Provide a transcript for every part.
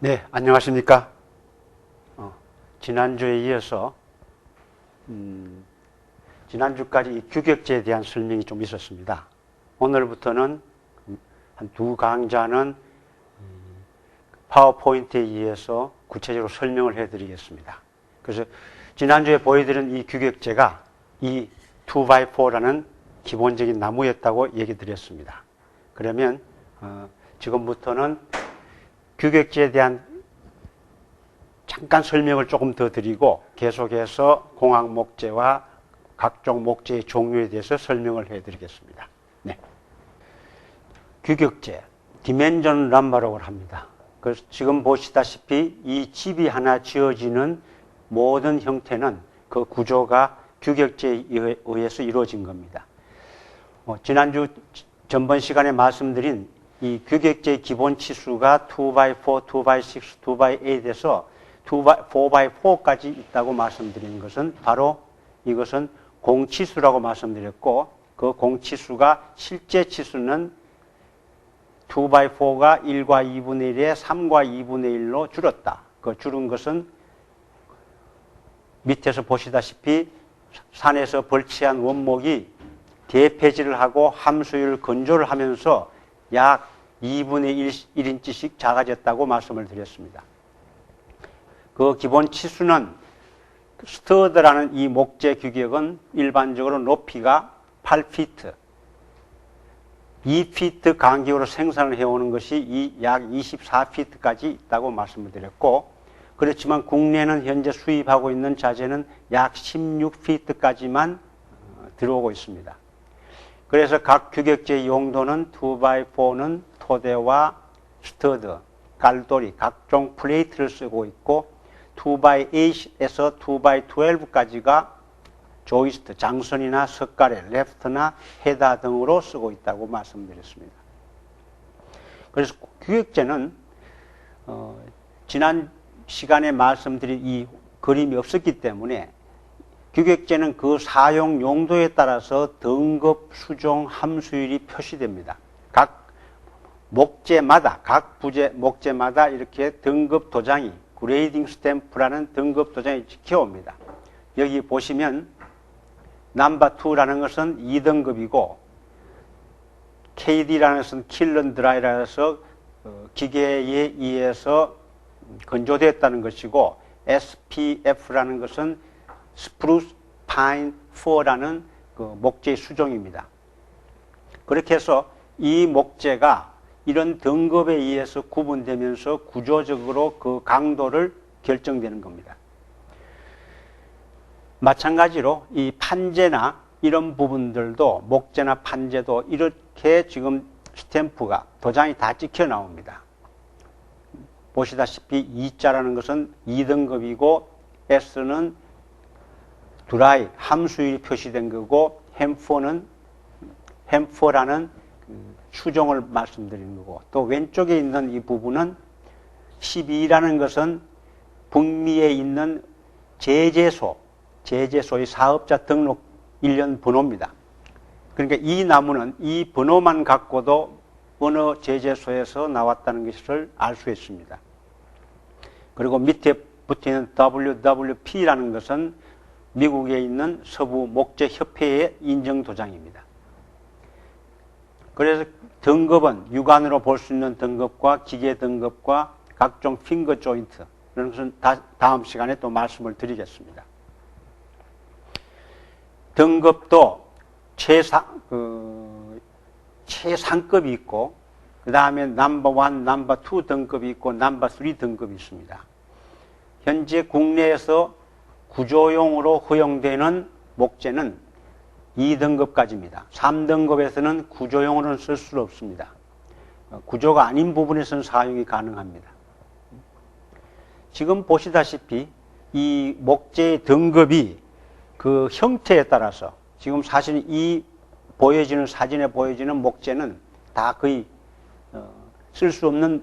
네, 안녕하십니까. 지난주에 이어서 지난주까지 이 규격제에 대한 설명이 좀 있었습니다. 오늘부터는 한 두 강좌는 파워포인트에 의해서 구체적으로 설명을 해드리겠습니다. 그래서 지난주에 보여드린 이 규격제가 이 2x4라는 기본적인 나무였다고 얘기 드렸습니다. 그러면 지금부터는 규격제에 대한 잠깐 설명을 조금 더 드리고 계속해서 공학 목재와 각종 목재의 종류에 대해서 설명을 해드리겠습니다. 네. 규격재, 디멘전 람바라고 합니다. 그래서 지금 보시다시피 이 집이 하나 지어지는 모든 형태는 그 구조가 규격재에 의해서 이루어진 겁니다. 지난주 전번 시간에 말씀드린 이 규격재의 기본 치수가 2x4, 2x6, 2x8에서 4x4까지 있다고 말씀드린 것은 바로 이것은 공치수라고 말씀드렸고, 그 공치수가 실제 치수는 2x4가 1과 2분의 1에 3과 2분의 1로 줄었다. 그 줄은 것은 밑에서 보시다시피 산에서 벌치한 원목이 대폐질을 하고 함수율 건조를 하면서 약 2분의 1인치씩 작아졌다고 말씀을 드렸습니다. 그 기본 치수는 스터드라는 이 목재 규격은 일반적으로 높이가 8피트, 2피트 간격으로 생산을 해오는 것이 약 24피트까지 있다고 말씀을 드렸고, 그렇지만 국내는 현재 수입하고 있는 자재는 약 16피트까지만 들어오고 있습니다. 그래서 각 규격재의 용도는 2x4는 토대와 스터드, 갈돌이, 각종 플레이트를 쓰고 있고, 2x8에서 2x12까지가 조이스트, 장선이나 석가래, 레프트나 헤더 등으로 쓰고 있다고 말씀드렸습니다. 그래서 규격재는 지난 시간에 말씀드린 이 그림이 없었기 때문에 규격재는 그 사용 용도에 따라서 등급, 수종, 함수율이 표시됩니다. 각 목재마다, 각 목재마다 이렇게 등급 도장이, 그레이딩 스탬프라는 등급 도장이 찍혀옵니다. 여기 보시면 넘버 2라는 것은 2등급이고, KD라는 것은 킬런 드라이라 해서 기계에 의해서 건조되었다는 것이고, SPF라는 것은 스프루스 파인 4라는 그 목재의 수종입니다. 그렇게 해서 이 목재가 이런 등급에 의해서 구분되면서 구조적으로 그 강도를 결정되는 겁니다. 마찬가지로 이 판재나 이런 부분들도, 목재나 판재도 이렇게 지금 스탬프가, 도장이 다 찍혀 나옵니다. 보시다시피 E자라는 것은 2등급이고 S는 드라이, 함수율이 표시된 거고, 햄4라는 수종을 말씀드리는 거고, 또 왼쪽에 있는 이 부분은 12라는 것은 북미에 있는 제재소의 사업자 등록 1년 번호입니다. 그러니까 이 나무는 이 번호만 갖고도 어느 제재소에서 나왔다는 것을 알 수 있습니다. 그리고 밑에 붙어있는 WWP라는 것은 미국에 있는 서부 목재협회의 인정 도장입니다. 그래서 등급은 육안으로 볼 수 있는 등급과 기계 등급과 각종 핑거 조인트, 이런 것은 다음 시간에 또 말씀을 드리겠습니다. 등급도 최상급이 있고, 그 다음에 넘버 1, 넘버 2 등급이 있고, 넘버 3 등급이 있습니다. 현재 국내에서 구조용으로 허용되는 목재는 2등급까지입니다. 3등급에서는 구조용으로는 쓸 수 없습니다. 구조가 아닌 부분에서는 사용이 가능합니다. 지금 보시다시피 이 목재의 등급이 그 형태에 따라서, 지금 사실 이 사진에 보여지는 목재는 다 거의 쓸 수 없는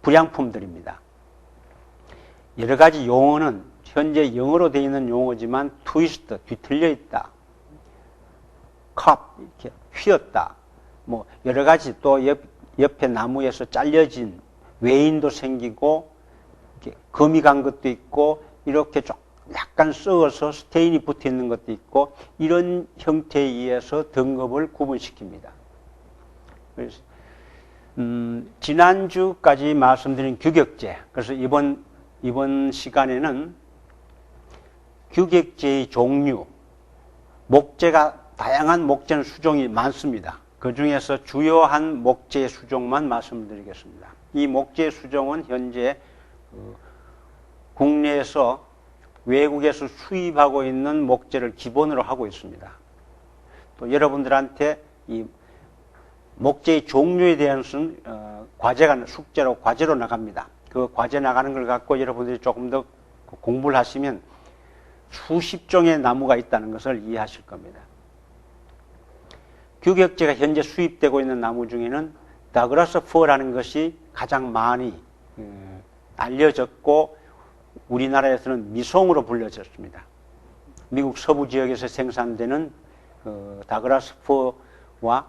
불량품들입니다. 여러 가지 용어는 현재 영어로 되어 있는 용어지만, 트위스트, 뒤틀려 있다, 컵, 이렇게 휘었다, 뭐 여러 가지, 또 옆에 나무에서 잘려진 외인도 생기고 이렇게 금이 간 것도 있고 이렇게 좀 약간 썩어서 스테인이 붙어 있는 것도 있고 이런 형태에 의해서 등급을 구분시킵니다. 그래서 지난주까지 말씀드린 규격제, 그래서 이번 시간에는 규격제의 종류, 목재가 다양한 목재는 수종이 많습니다. 그 중에서 주요한 목재의 수종만 말씀드리겠습니다. 이 목재의 수종은 현재 국내에서 외국에서 수입하고 있는 목재를 기본으로 하고 있습니다. 또 여러분들한테 이 목재의 종류에 대한 과제가 숙제로 과제로 나갑니다. 그 과제 나가는 걸 갖고 여러분들이 조금 더 공부를 하시면 수십 종의 나무가 있다는 것을 이해하실 겁니다. 규격제가 현재 수입되고 있는 나무 중에는 다그라스 퍼라는 것이 가장 많이 알려졌고 우리나라에서는 미송으로 불려졌습니다. 미국 서부 지역에서 생산되는 다그라스 퍼와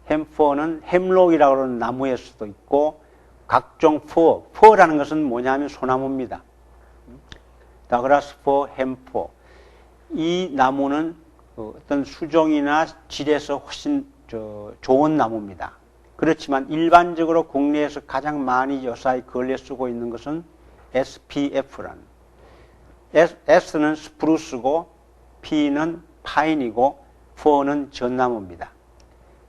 햄퍼는 햄록이라고 하는 나무일 수도 있고 각종 퍼라는 것은 뭐냐면 소나무입니다. 다그라스 퍼, 햄퍼. 이 나무는 어떤 수종이나 질에서 훨씬 좋은 나무입니다. 그렇지만 일반적으로 국내에서 가장 많이 여사에 걸려 쓰고 있는 것은 SPF라는. S는 스프루스고 P는 파인이고 퍼는 전나무입니다.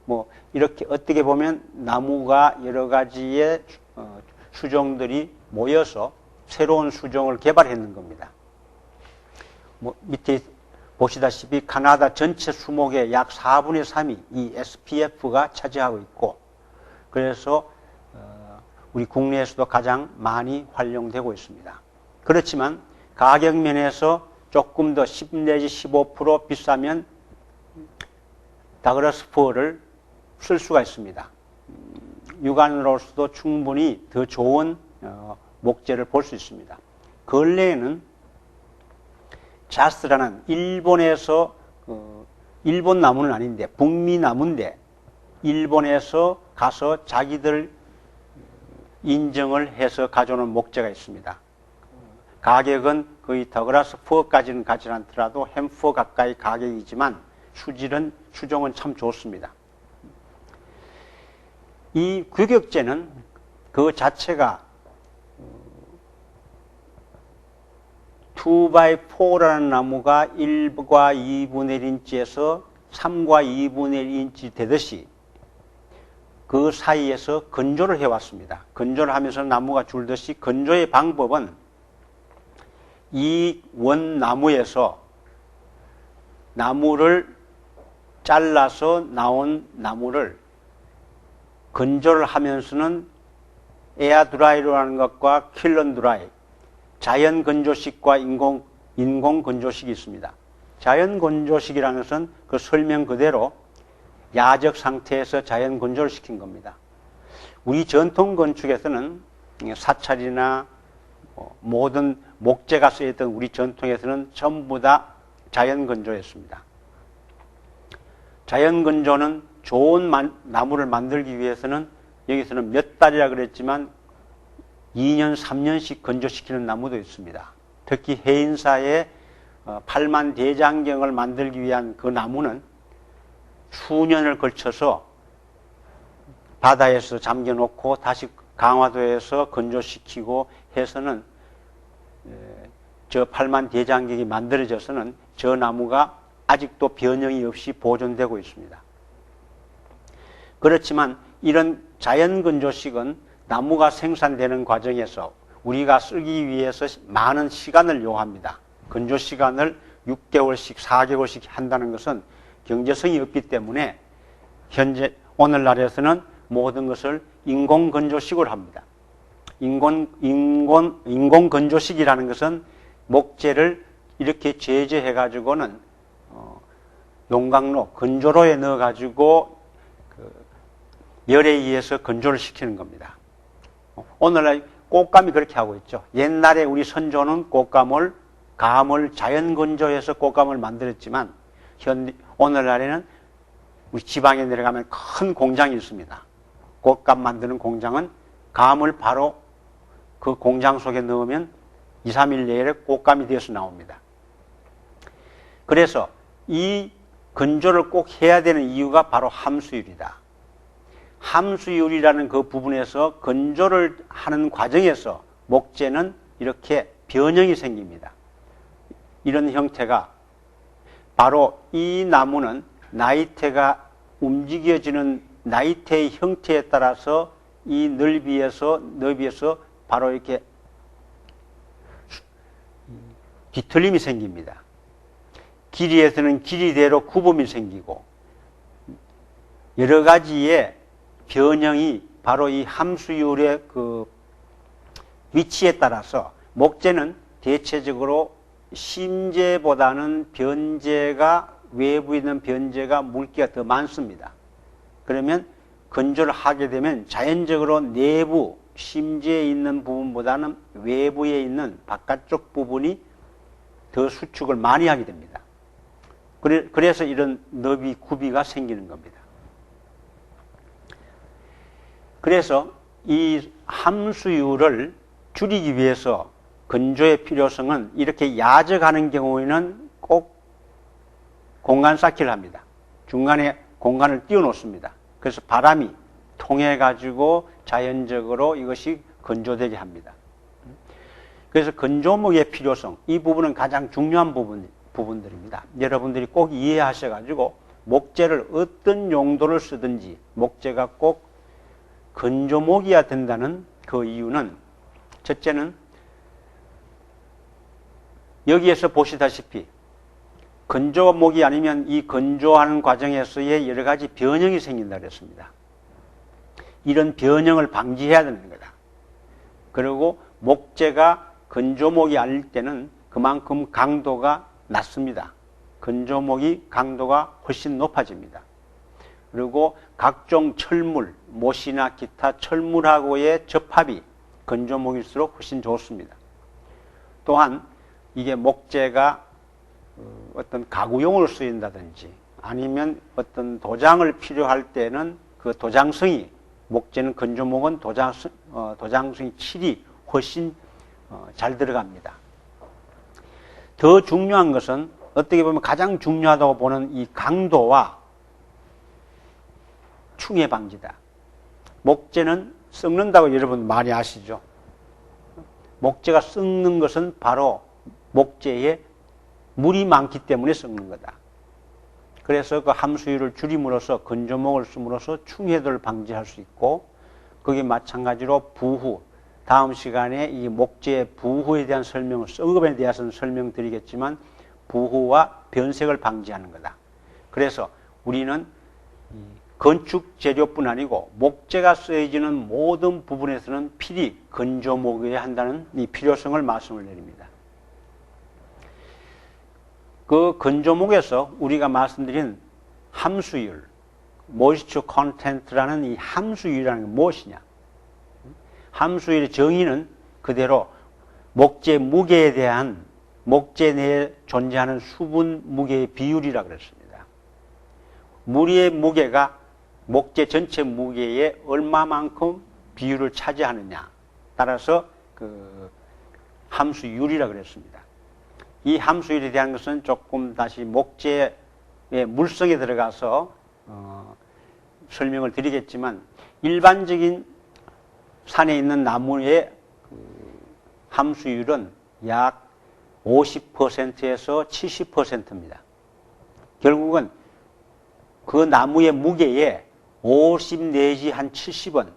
뭐 이렇게 어떻게 보면 나무가 여러 가지의 수종들이 모여서 새로운 수종을 개발했는 겁니다. 뭐 밑에 보시다시피 카나다 전체 수목의 약 4분의 3이 이 SPF가 차지하고 있고 그래서 우리 국내에서도 가장 많이 활용되고 있습니다. 그렇지만 가격 면에서 조금 더 10 내지 15% 비싸면 다그라스 퍼를 쓸 수가 있습니다. 육안으로서도 충분히 더 좋은 목재를 볼 수 있습니다. 근래에는 자스라는 일본에서 일본 나무는 아닌데 북미 나무인데 일본에서 가서 자기들 인정을 해서 가져오는 목재가 있습니다. 가격은 거의 더그라스 퍼까지는 가지 않더라도 햄퍼 가까이 가격이지만 수종은 참 좋습니다. 이 규격제는 그 자체가 2x4라는 나무가 1과 2분의 1인치에서 3과 2분의 1인치 되듯이 그 사이에서 건조를 해왔습니다. 건조를 하면서 나무가 줄듯이 건조의 방법은 이 원나무에서 나무를 잘라서 나온 나무를 건조를 하면서는 에어드라이로라는 것과 킬런드라이, 자연 건조식과 인공 건조식이 있습니다. 자연 건조식이라는 것은 그 설명 그대로 야적 상태에서 자연 건조를 시킨 겁니다. 우리 전통 건축에서는 사찰이나 모든 목재가 쓰였던 우리 전통에서는 전부 다 자연 건조였습니다. 자연 건조는 좋은 나무를 만들기 위해서는 여기서는 몇 달이라 그랬지만 2년, 3년씩 건조시키는 나무도 있습니다. 특히 해인사의 팔만 대장경을 만들기 위한 그 나무는 수년을 걸쳐서 바다에서 잠겨놓고 다시 강화도에서 건조시키고 해서는 저 팔만 대장경이 만들어져서는 저 나무가 아직도 변형이 없이 보존되고 있습니다. 그렇지만 이런 자연 건조식은 나무가 생산되는 과정에서 우리가 쓰기 위해서 많은 시간을 요합니다. 건조 시간을 6개월씩, 4개월씩 한다는 것은 경제성이 없기 때문에 현재 오늘날에서는 모든 것을 인공 건조식으로 합니다. 인공 건조식이라는 것은 목재를 이렇게 제재해 가지고는 용광로, 건조로에 넣어 가지고 열에 의해서 건조를 시키는 겁니다. 오늘날 꽃감이 그렇게 하고 있죠. 옛날에 우리 선조는 감을 자연 건조해서 꽃감을 만들었지만 오늘날에는 우리 지방에 내려가면 큰 공장이 있습니다. 꽃감 만드는 공장은 감을 바로 그 공장 속에 넣으면 2, 3일 내에 꽃감이 되어서 나옵니다. 그래서 이 건조를 꼭 해야 되는 이유가 바로 함수율이다. 함수율이라는 그 부분에서 건조를 하는 과정에서 목재는 이렇게 변형이 생깁니다. 이런 형태가 바로 이 나무는 나이테가 움직여지는 나이테의 형태에 따라서 이 너비에서 바로 이렇게 뒤틀림이 생깁니다. 길이에서는 길이대로 굽음이 생기고 여러 가지의 변형이 바로 이 함수율의 그 위치에 따라서 목재는 대체적으로 심재보다는 변재가 외부에 있는 변재가 물기가 더 많습니다. 그러면 건조를 하게 되면 자연적으로 내부 심재에 있는 부분보다는 외부에 있는 바깥쪽 부분이 더 수축을 많이 하게 됩니다. 그래서 이런 너비 굽이가 생기는 겁니다. 그래서 이 함수율을 줄이기 위해서 건조의 필요성은 이렇게 야적하는 경우에는 꼭 공간 쌓기를 합니다. 중간에 공간을 띄워놓습니다. 그래서 바람이 통해 가지고 자연적으로 이것이 건조되게 합니다. 그래서 건조목의 필요성, 이 부분은 가장 중요한 부분들입니다. 여러분들이 꼭 이해하셔 가지고 목재를 어떤 용도를 쓰든지 목재가 꼭 건조목이어야 된다는 그 이유는, 첫째는 여기에서 보시다시피 건조목이 아니면 이 건조하는 과정에서의 여러 가지 변형이 생긴다고 했습니다. 이런 변형을 방지해야 되는 거다. 그리고 목재가 건조목이 아닐 때는 그만큼 강도가 낮습니다. 건조목이 강도가 훨씬 높아집니다. 그리고 각종 철물, 못이나 기타 철물하고의 접합이 건조목일수록 훨씬 좋습니다. 또한 이게 목재가 어떤 가구용으로 쓰인다든지 아니면 어떤 도장을 필요할 때는 그 도장성이, 목재는 건조목은 도장성이 칠이 훨씬 잘 들어갑니다. 더 중요한 것은 어떻게 보면 가장 중요하다고 보는 이 강도와 충해 방지다. 목재는 썩는다고 여러분 많이 아시죠? 목재가 썩는 것은 바로 목재에 물이 많기 때문에 썩는 거다. 그래서 그 함수율을 줄임으로써 건조목을 씀으로써 충해도를 방지할 수 있고, 거기에 마찬가지로 부후, 다음 시간에 이 목재의 부후에 대한 설명을, 썩음에 대해서는 설명드리겠지만 부후와 변색을 방지하는 거다. 그래서 우리는 건축 재료뿐 아니고 목재가 쓰여지는 모든 부분에서는 필히 건조목이어야 한다는 이 필요성을 말씀을 드립니다. 그 건조목에서 우리가 말씀드린 함수율, moisture content라는 이 함수율이라는 게 무엇이냐? 함수율의 정의는 그대로 목재 무게에 대한 목재 내에 존재하는 수분 무게의 비율이라고 그랬습니다. 물의 무게가 목재 전체 무게에 얼마만큼 비율을 차지하느냐 따라서 그 함수율이라고 그랬습니다. 이 함수율에 대한 것은 조금 다시 목재의 물성에 들어가서 설명을 드리겠지만, 일반적인 산에 있는 나무의 함수율은 약 50%에서 70%입니다. 결국은 그 나무의 무게에 50 내지 한 70은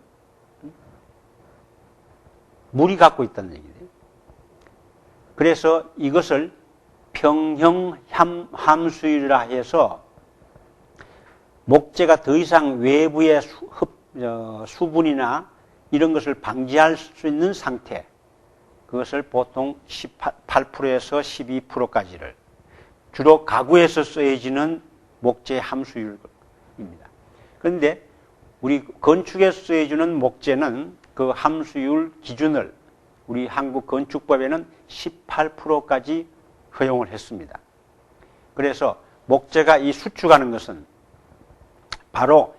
물이 갖고 있다는 얘기예요. 그래서 이것을 평형 함수율이라 해서 목재가 더 이상 외부의 수분이나 이런 것을 방지할 수 있는 상태, 그것을 보통 18%에서 12%까지를 주로 가구에서 쓰여지는 목재 함수율입니다. 그런데 우리 건축에서 쓰여지는 목재는 그 함수율 기준을 우리 한국 건축법에는 18%까지 허용을 했습니다. 그래서 목재가 이 수축하는 것은 바로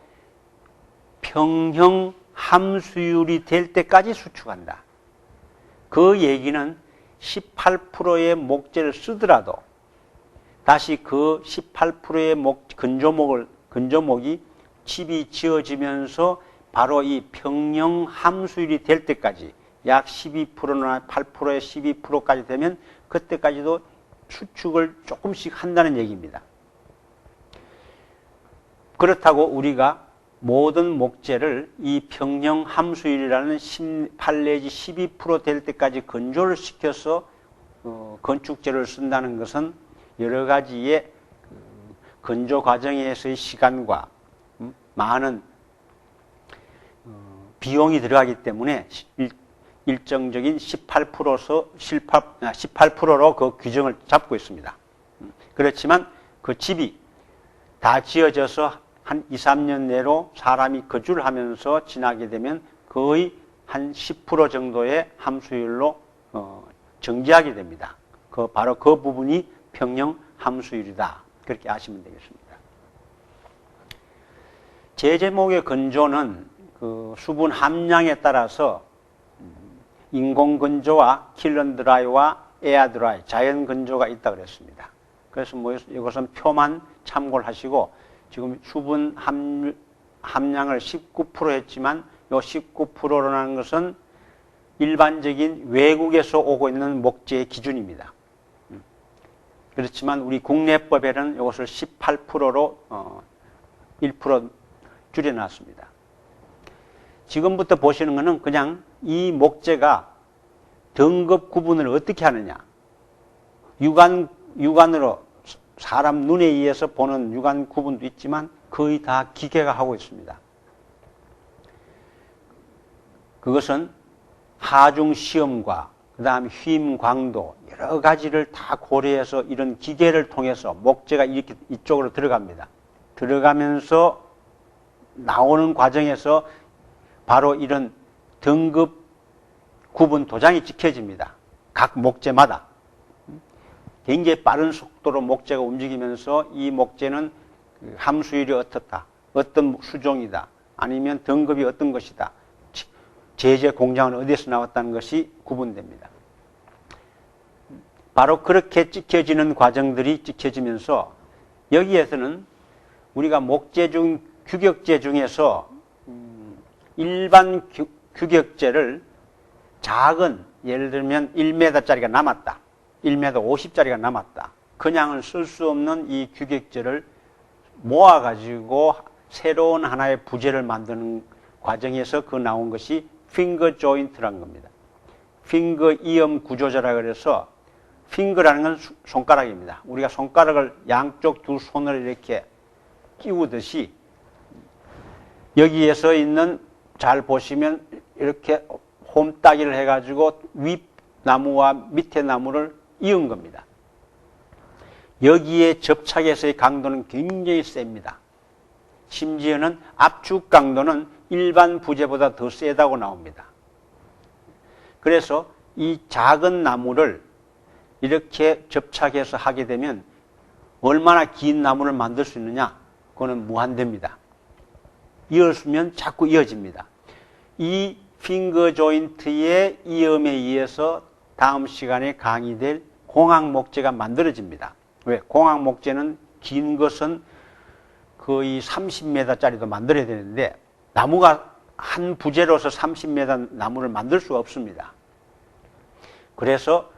평형 함수율이 될 때까지 수축한다. 그 얘기는 18%의 목재를 쓰더라도 다시 그 18%의 근조목이 집이 지어지면서 바로 이 평형 함수율이 될 때까지 약 12%나 8%에 12%까지 되면 그때까지도 수축을 조금씩 한다는 얘기입니다. 그렇다고 우리가 모든 목재를 이 평형 함수율이라는 18 내지 12% 될 때까지 건조를 시켜서 건축재를 쓴다는 것은 여러 가지의 건조 과정에서의 시간과 많은 비용이 들어가기 때문에 일정적인 18%로 그 규정을 잡고 있습니다. 그렇지만 그 집이 다 지어져서 한 2, 3년 내로 사람이 거주를 하면서 지나게 되면 거의 한 10% 정도의 함수율로 정지하게 됩니다. 바로 그 부분이 평형 함수율이다. 그렇게 아시면 되겠습니다. 제재목의 건조는 그 수분 함량에 따라서 인공 건조와 킬런드라이와 에어드라이, 자연 건조가 있다고 그랬습니다. 그래서 이것은 표만 참고를 하시고 지금 수분 함량을 19% 했지만 이 19%라는 것은 일반적인 외국에서 오고 있는 목재의 기준입니다. 그렇지만 우리 국내법에는 이것을 18%로 1% 줄여놨습니다. 지금부터 보시는 것은 그냥 이 목재가 등급 구분을 어떻게 하느냐. 육안으로 사람 눈에 의해서 보는 육안 구분도 있지만 거의 다 기계가 하고 있습니다. 그것은 하중 시험과 그 다음 휨 광도 여러 가지를 다 고려해서 이런 기계를 통해서 목재가 이렇게 이쪽으로 들어갑니다. 들어가면서 나오는 과정에서 바로 이런 등급 구분 도장이 찍혀집니다. 각 목재마다. 굉장히 빠른 속도로 목재가 움직이면서 이 목재는 함수율이 어떻다, 어떤 수종이다, 아니면 등급이 어떤 것이다, 제재 공장은 어디에서 나왔다는 것이 구분됩니다. 바로 그렇게 찍혀지는 과정들이 찍혀지면서 여기에서는 우리가 목재 중 규격재 중에서 일반 규격재를 작은, 예를 들면 1m짜리가 남았다, 1m 50짜리가 남았다, 그냥은 쓸 수 없는 이 규격재를 모아가지고 새로운 하나의 부재를 만드는 과정에서 그 나온 것이 핑거 조인트라는 겁니다. 핑거 이음 구조자라 그래서 핑거라는 건 손가락입니다. 우리가 손가락을 양쪽 두 손을 이렇게 끼우듯이 여기에서 있는, 잘 보시면 이렇게 홈따기를 해가지고 윗나무와 밑에 나무를 이은 겁니다. 여기에 접착에서의 강도는 굉장히 셉니다. 심지어는 압축 강도는 일반 부재보다 더 세다고 나옵니다. 그래서 이 작은 나무를 이렇게 접착해서 하게 되면 얼마나 긴 나무를 만들 수 있느냐? 그거는 무한대입니다. 이었으면 자꾸 이어집니다. 이 핑거 조인트의 이음에 의해서 다음 시간에 강의될 공학 목재가 만들어집니다. 왜? 공학 목재는 긴 것은 거의 30m짜리도 만들어야 되는데 나무가 한 부재로서 30m 나무를 만들 수가 없습니다. 그래서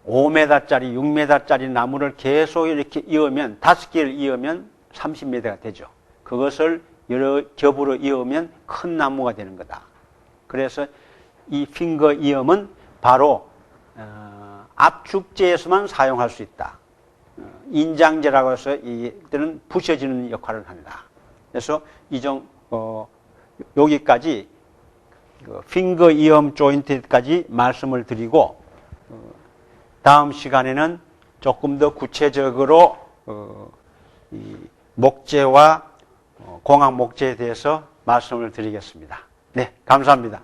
5m짜리, 6m짜리 나무를 계속 이렇게 이으면, 5개를 이으면 30m가 되죠. 그것을 여러 겹으로 이으면 큰 나무가 되는 거다. 그래서 이 핑거 이음은 바로 압축재에서만 사용할 수 있다. 인장재라고 해서 이들은 부셔지는 역할을 한다. 그래서 여기까지 핑거 이음 조인트까지 말씀을 드리고 다음 시간에는 조금 더 구체적으로 이 목재와 공학 목재에 대해서 말씀을 드리겠습니다. 네, 감사합니다.